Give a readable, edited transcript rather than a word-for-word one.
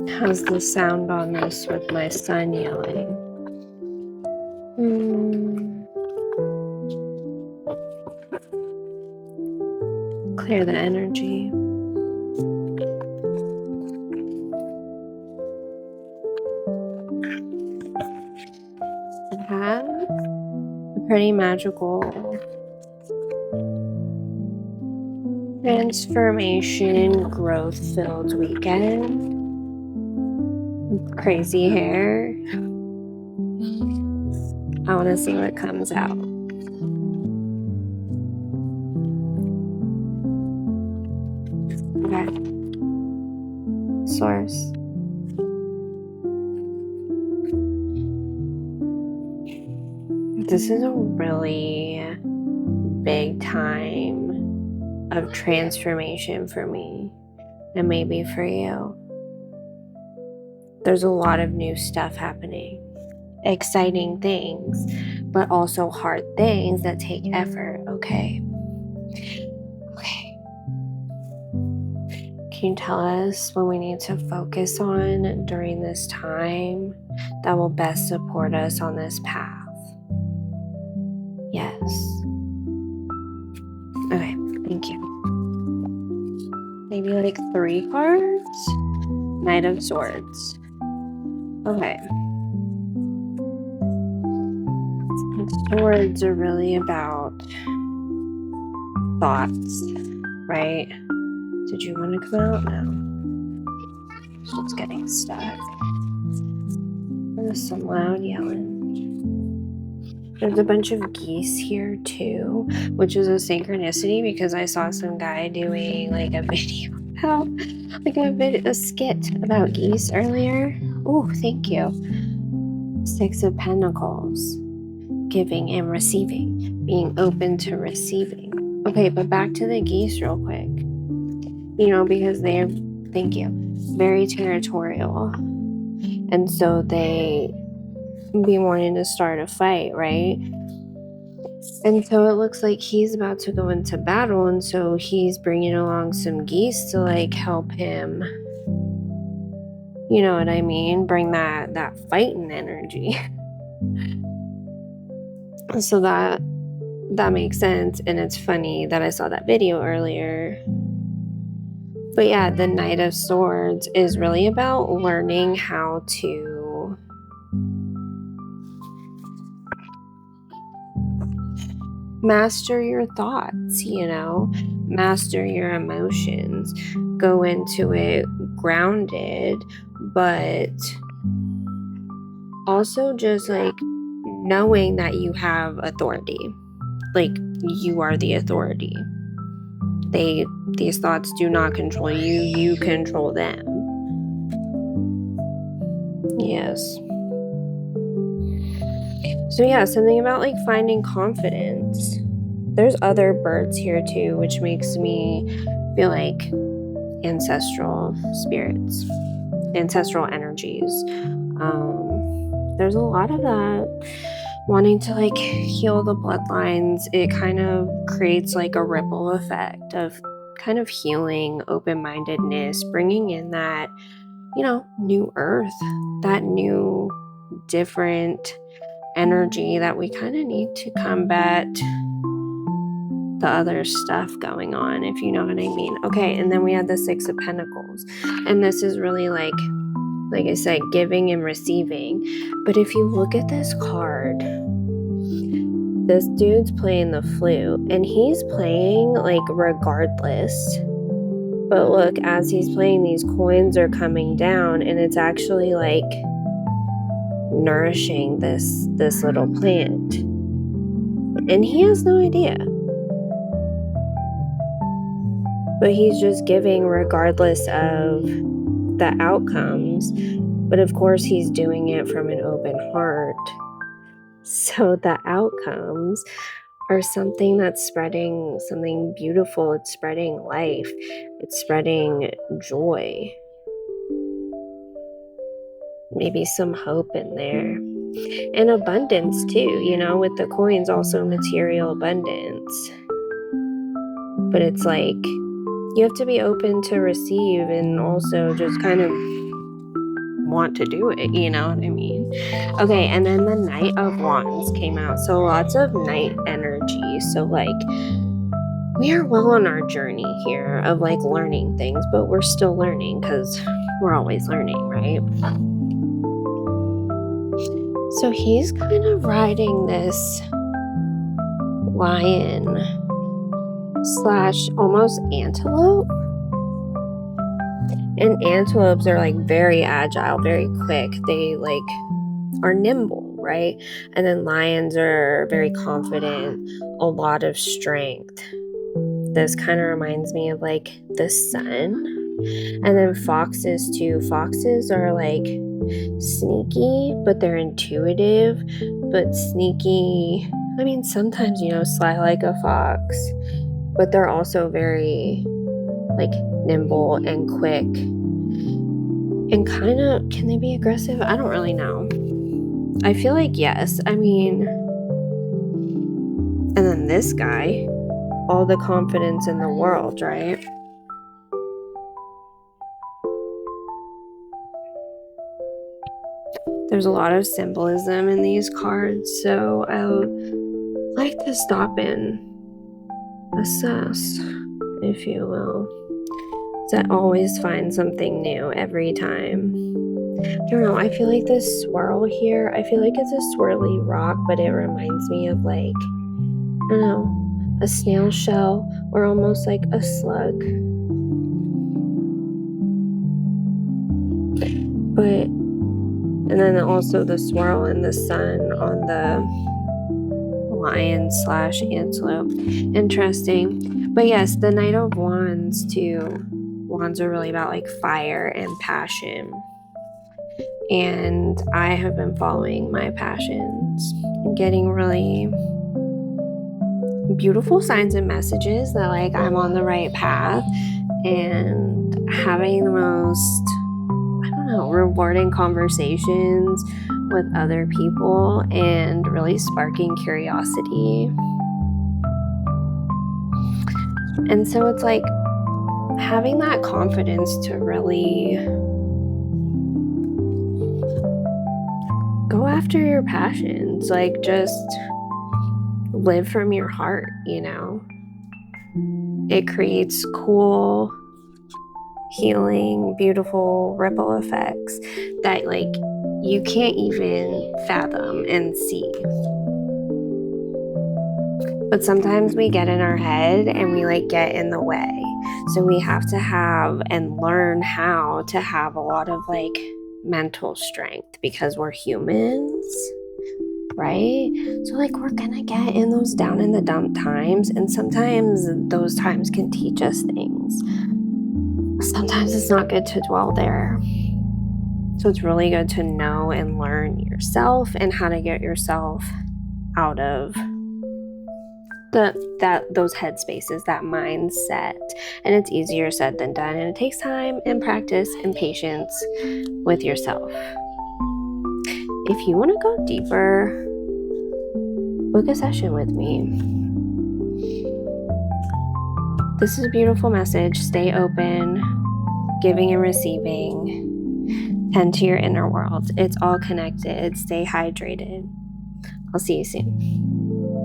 How's the sound on this with my son yelling? Clear the energy. It had a pretty magical transformation, growth-filled weekend. Crazy hair. I want to see what comes out. Okay. Source. This is a really big time of transformation for me, and maybe for you. There's a lot of new stuff happening. Exciting things, but also hard things that take effort, okay? Okay. Can you tell us what we need to focus on during this time that will best support us on this path? Yes. Okay, thank you. Maybe like 3 cards? Knight of Swords. Okay. Swords are really about thoughts, right? Did you want to come out? No. She's getting stuck. There's some loud yelling. There's a bunch of geese here too, which is a synchronicity because I saw some guy doing like a video about, a skit about geese earlier. Oh, thank you. 6 of Pentacles. Giving and receiving, being open to receiving. Okay, but back to the geese real quick. Because they're, thank you, very territorial. And so they be wanting to start a fight, right? And so it looks like he's about to go into battle, and so he's bringing along some geese to like help him, you know what I mean, bring that fighting energy. So that makes sense, and it's funny that I saw that video earlier. But yeah, the Knight of Swords is really about learning how to master your thoughts, master your emotions, go into it grounded, but also just like knowing that you have authority, like you are the authority. These thoughts do not control you, you control them. Yes. So yeah, something about like finding confidence. There's other birds here too, which makes me feel like ancestral spirits, ancestral energies. There's a lot of that. Wanting to like heal the bloodlines, it kind of creates like a ripple effect of kind of healing, open-mindedness, bringing in that, new earth, that new, different energy that we kind of need to combat the other stuff going on, if you know what I mean. Okay, and then we had the 6 of Pentacles, and this is really like I said, giving and receiving. But if you look at this card, this dude's playing the flute, and he's playing like regardless. But look, as he's playing, these coins are coming down, and it's actually like nourishing this little plant. And he has no idea. But he's just giving regardless of the outcomes. But of course, he's doing it from an open heart. So the outcomes are something that's spreading something beautiful. It's spreading life. It's spreading joy. Maybe some hope in there. And abundance too, with the coins, also material abundance. But it's like, you have to be open to receive and also just kind of want to do it, you know what I mean? Okay, and then the Knight of Wands came out. So lots of Knight energy. So like we are well on our journey here of like learning things, but we're still learning because we're always learning, right? So he's kind of riding this lion / almost antelope. And antelopes are like very agile, very quick. They like are nimble, right? And then lions are very confident, a lot of strength. This kind of reminds me of like the sun. And then foxes too. Foxes are like sneaky, but they're intuitive, but sneaky. I mean, sometimes, sly like a fox, but they're also very like nimble and quick and kind of, can they be aggressive? I don't really know. I feel like yes. I mean, and then this guy, all the confidence in the world, right? There's a lot of symbolism in these cards, so I would like to stop and assess, if you will. I always find something new every time. I don't know, I feel like this swirl here, I feel like it's a swirly rock, but it reminds me of like, I don't know, a snail shell or almost like a slug. But, and then also the swirl in the sun on the lion / antelope. Interesting. But yes, the Knight of Wands too. Wands are really about like fire and passion. And I have been following my passions and getting really beautiful signs and messages that like I'm on the right path and having the most, I don't know, rewarding conversations with other people and really sparking curiosity. And so it's like having that confidence to really go after your passions, like just live from your heart, It creates cool, healing, beautiful ripple effects that like you can't even fathom and see. But sometimes we get in our head and we like get in the way. So we have to have and learn how to have a lot of like mental strength because we're humans, right? So like we're gonna get in those down in the dump times, and sometimes those times can teach us things. Sometimes it's not good to dwell there. So it's really good to know and learn yourself and how to get yourself out of those headspaces, that mindset. And it's easier said than done, and it takes time and practice and patience with yourself. If you want to go deeper, book a session with me. This is a beautiful message. Stay open, giving and receiving. Tend to your inner world. It's all connected. Stay hydrated. I'll see you soon.